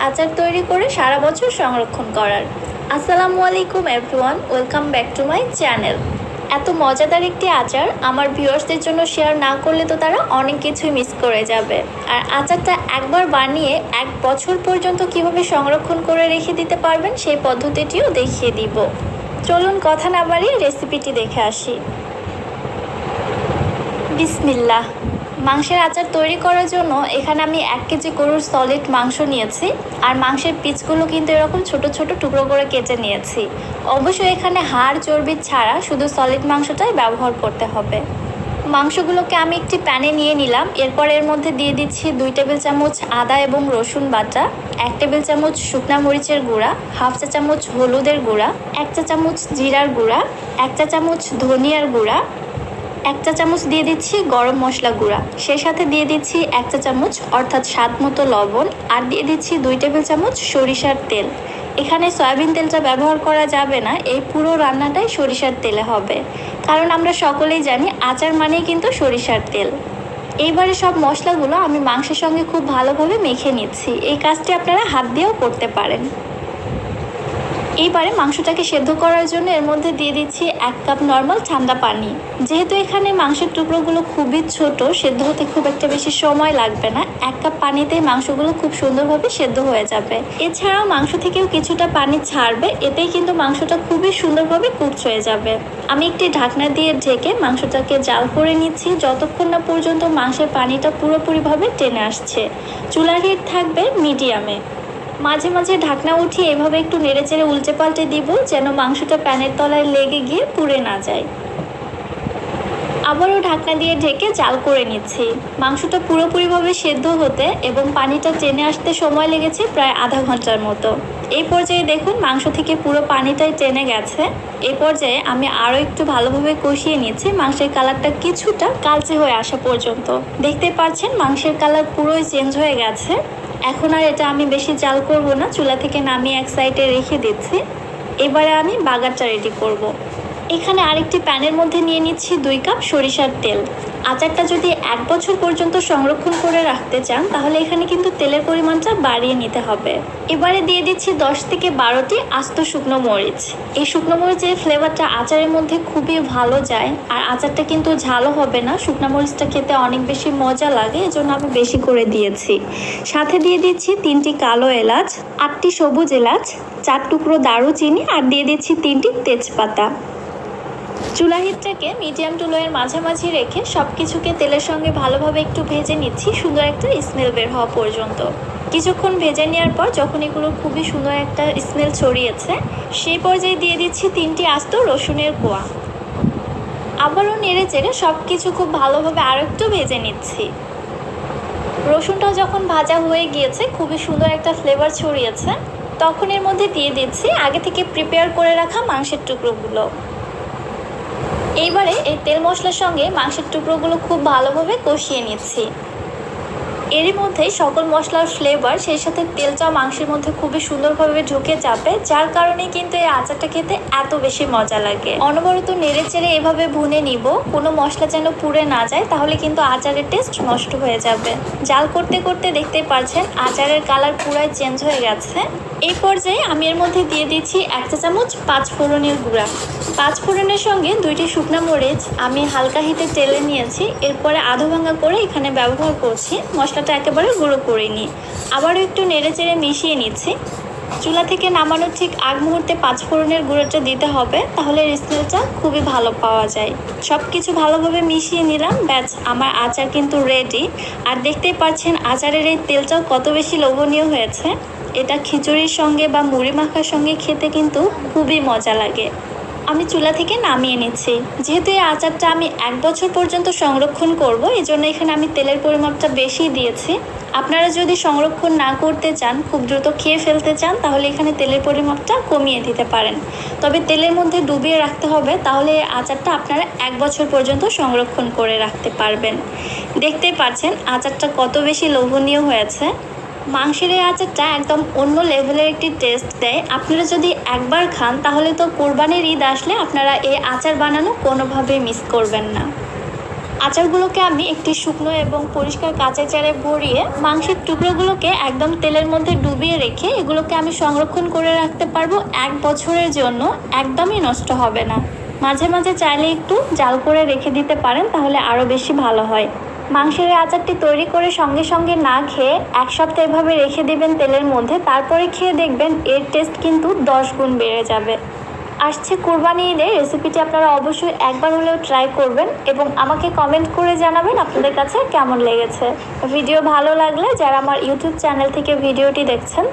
আচার তৈরি করে সারা বছর সংরক্ষণ করার। আসসালামু আলাইকুম everyone, welcome back to my channel. এত মজাদার একটি আচার আমার ভিউয়ার্সদের জন্য শেয়ার না করলে তো তারা অনেক কিছুই মিস করে যাবে। আর আচারটা একবার বানিয়ে 1 বছর পর্যন্ত কিভাবে সংরক্ষণ করে রেখে দিতে পারবেন সেই পদ্ধতিটিও দেখিয়ে দিব। চলুন কথা না বাড়িয়ে রেসিপিটি দেখে আসি। বিসমিল্লাহ। মাংসের আচার তৈরি করার জন্য এখানে আমি 1 কেজি গরুর সলিড মাংস নিয়েছি। আর মাংসের পিসগুলো কিন্তু এরকম ছোট ছোট টুকরো করে কেটে নিয়েছি। অবশ্যই এখানে হাড় চর্বি ছাড়া শুধু সলিড মাংসটাই ব্যবহার করতে হবে। মাংসগুলোকে আমি একটি প্যানে নিয়ে নিলাম। এরপর এর মধ্যে দিয়ে দিচ্ছি 2 টেবিল চামচ আদা এবং রসুন বাটা, 1 টেবিল চামচ শুকনা মরিচের গুঁড়া, হাফ চা চামচ হলুদের গুঁড়া, 1 চা চামচ জিরার গুঁড়া, 1 চা চামচ ধনিয়ার গুঁড়া, 1 চা চামচ দিয়ে দিচ্ছি গরম মশলা গুঁড়া, সেই সাথে দিয়ে দিচ্ছি 1 চা চামচ অর্থাৎ স্বাদ মতো লবণ, আর দিয়ে দিচ্ছি 2 টেবিল চামচ সরিষার তেল। এখানে সয়াবিন তেলটা ব্যবহার করা যাবে না, এই পুরো রান্নাটাই সরিষার তেলে হবে, কারণ আমরা সকলেই জানি আচার মানেই কিন্তু সরিষার তেল। এইবারে সব মশলাগুলো আমি মাংসের সঙ্গে খুব ভালোভাবে মেখে নিচ্ছি। এই কাজটি আপনারা হাত দিয়েও করতে পারেন। এইবারে মাংসটাকে সেদ্ধ করার জন্য এর মধ্যে দিয়ে দিচ্ছি 1 কাপ নর্মাল ঠান্ডা পানি। যেহেতু এখানে মাংসের টুকরোগুলো খুবই ছোট, সেদ্ধ হতে খুব একটা বেশি সময় লাগবে না। 1 কাপ পানিতেই মাংসগুলো খুব সুন্দরভাবে সেদ্ধ হয়ে যাবে। এছাড়াও মাংস থেকেও কিছুটা পানি ছাড়বে, এতেই কিন্তু মাংসটা খুবই সুন্দরভাবে কুকড হয়ে যাবে। আমি একটি ঢাকনা দিয়ে ঢেকে মাংসটাকে জাল করে নিচ্ছি যতক্ষণ না পর্যন্ত মাংসের পানিটা পুরোপুরিভাবে টেনে আসছে। চুলার হিট থাকবে মিডিয়ামে। মাঝে মাঝে ঢাকনা উঠিয়ে এভাবে একটু নেড়েচেড়ে উল্টে পাল্টে দিব, যেন মাংসটা প্যানের তলায় লেগে গিয়ে পুড়ে না যায়। আবারও ঢাকনা দিয়ে ঢেকে জাল করে নিচ্ছি। মাংসটা পুরোপুরিভাবে সেদ্ধ হতে এবং পানিটা টেনে আসতে সময় লেগেছে প্রায় আধা ঘন্টার মতো। এই পর্যায়ে দেখুন মাংস থেকে পুরো পানিটাই টেনে গেছে। এই পর্যায়ে আমি আরও একটু ভালোভাবে কষিয়ে নিচ্ছি, মাংসের কালারটা কিছুটা কালচে হয়ে আসা পর্যন্ত। দেখতে পাচ্ছেন মাংসের কালার পুরোই চেঞ্জ হয়ে গেছে। এখন আর এটা আমি বেশি জাল করব না, চুলা থেকে নামিয়ে এক সাইডে রেখে দিচ্ছি। এবারে আমি বাগারটা রেডি করব। এখানে আরেকটি প্যানের মধ্যে নিয়ে নিচ্ছি 2 কাপ সরিষার তেল। আচারটা যদি 1 বছর পর্যন্ত সংরক্ষণ করে রাখতে চান তাহলে এখানে কিন্তু তেলের পরিমাণটা বাড়িয়ে নিতে হবে। এবারে দিয়ে দিচ্ছি 10 থেকে 12টি আস্ত শুকনো মরিচ। এই শুকনো মরিচের ফ্লেভারটা আচারের মধ্যে খুবই ভালো যায়, আর আচারটা কিন্তু ঝালও হবে না। শুকনো মরিচটা খেতে অনেক বেশি মজা লাগে, এজন্য আমি বেশি করে দিয়েছি। সাথে দিয়ে দিচ্ছি 3টি কালো এলাচ, 8টি সবুজ এলাচ, 4 টুকরো দারুচিনি, আর দিয়ে দিচ্ছি 3টি তেজপাতা। চুলা হিটটাকে মিডিয়াম টু লোয়ের মাঝামাঝি রেখে সব কিছুকে তেলের সঙ্গে ভালোভাবে একটু ভেজে নিচ্ছি, সুন্দর একটা স্মেল বের হওয়া পর্যন্ত। কিছুক্ষণ ভেজে নেওয়ার পর যখন এগুলো খুবই সুন্দর একটা স্মেল ছড়িয়েছে, সেই পর্যায়ে দিয়ে দিচ্ছি 3টি আস্ত রসুনের কোয়া। আবারও নেড়ে চেড়ে সব কিছু খুব ভালোভাবে আরও একটু ভেজে নিচ্ছি। রসুনটা যখন ভাজা হয়ে গিয়েছে, খুবই সুন্দর একটা ফ্লেভার ছড়িয়েছে, তখন এর মধ্যে দিয়ে দিচ্ছি আগে থেকে প্রিপেয়ার করে রাখা মাংসের টুকরোগুলো। এইবারে এই তেল মশলার সঙ্গে মাংসের টুকরোগুলো খুব ভালোভাবে কষিয়ে নিচ্ছি। এরই মধ্যে সকল মশলার ফ্লেভার সেই সাথে তেলটাও মাংসের মধ্যে খুবই সুন্দরভাবে ঢুকে যাবে, যার কারণে কিন্তু এই আচারটা খেতে এত বেশি মজা লাগে। অনবরত নেড়ে চেড়ে এভাবে ভুনে নিব, কোনো মশলা যেন পুড়ে না যায়, তাহলে কিন্তু আচারের টেস্ট নষ্ট হয়ে যাবে। জাল করতে করতে দেখতে পাচ্ছেন আচারের কালার পুরাই চেঞ্জ হয়ে গেছে। এই পর্যায়ে আমি এর মধ্যে দিয়ে দিচ্ছি 1 চা চামচ 5 ফোড়নের গুঁড়া। 5 ফোড়নের সঙ্গে 2টি শুকনো মরিচ আমি হালকা হিটে তেলে নিয়েছি, এরপরে আধা ভাঙা করে এখানে ব্যবহার করছি। মশলাটা একেবারে গুঁড়ো করিনি। আবারও একটু নেড়ে চেড়ে মিশিয়ে নিচ্ছি। চুলা থেকে নামানোর ঠিক আগ মুহূর্তে 5 ফোড়নের গুঁড়োটা দিতে হবে, তাহলে এর স্মেলটা খুবই ভালো পাওয়া যায়। সব কিছু ভালোভাবে মিশিয়ে নিলাম, ব্যাস আমার আচার কিন্তু রেডি। আর দেখতেই পাচ্ছেন আচারের এই তেলটাও কত বেশি লোভনীয় হয়েছে। এটা খিচুড়ির সঙ্গে বা মুড়ি মাখার সঙ্গে খেতে কিন্তু খুবই মজা লাগে। আমি চুলা থেকে নামিয়ে নিচ্ছি। যেহেতু এই আচারটা আমি 1 বছর পর্যন্ত সংরক্ষণ করব, এই জন্য এখানে আমি তেলের পরিমাপটা বেশি দিয়েছি। আপনারা যদি সংরক্ষণ না করতে চান, খুব দ্রুত খেয়ে ফেলতে চান, তাহলে এখানে তেলের পরিমাপটা কমিয়ে দিতে পারেন। তবে তেলের মধ্যে ডুবিয়ে রাখতে হবে, তাহলে এই আচারটা আপনারা 1 বছর পর্যন্ত সংরক্ষণ করে রাখতে পারবেন। দেখতেই পাচ্ছেন আচারটা কত বেশি লোভনীয় হয়েছে। মাংসের এই আচারটা একদম অন্য লেভেলের একটি টেস্ট দেয়। আপনারা যদি একবার খান তাহলে তো কোরবানির ঈদ আসলে আপনারা এই আচার বানানো কোনোভাবেই মিস করবেন না। আচারগুলোকে আমি একটি শুকনো এবং পরিষ্কার কাঁচের জারে ভরিয়ে মাংসের টুকরোগুলোকে একদম তেলের মধ্যে ডুবিয়ে রেখে এগুলোকে আমি সংরক্ষণ করে রাখতে পারবো 1 বছরের জন্য, একদমই নষ্ট হবে না। মাঝে মাঝে চাইলে একটু জাল করে রেখে দিতে পারেন, তাহলে আরও বেশি ভালো হয়। মাংসের এই আচারটি তৈরি করে সঙ্গে সঙ্গে না খেয়ে 1 সপ্তাহ এভাবে রেখে দিবেন তেলের মধ্যে, তারপরে খেয়ে দেখবেন এর টেস্ট কিন্তু 10 গুণ বেড়ে যাবে। আসছে কুরবানি ঈদে, রেসিপিটি আপনারা অবশ্যই একবার হলেও ট্রাই করবেন এবং আমাকে কমেন্ট করে জানাবেন আপনাদের কাছে কেমন লেগেছে। ভিডিও ভালো লাগলে যারা আমার ইউটিউব চ্যানেল থেকে ভিডিওটি দেখছেন,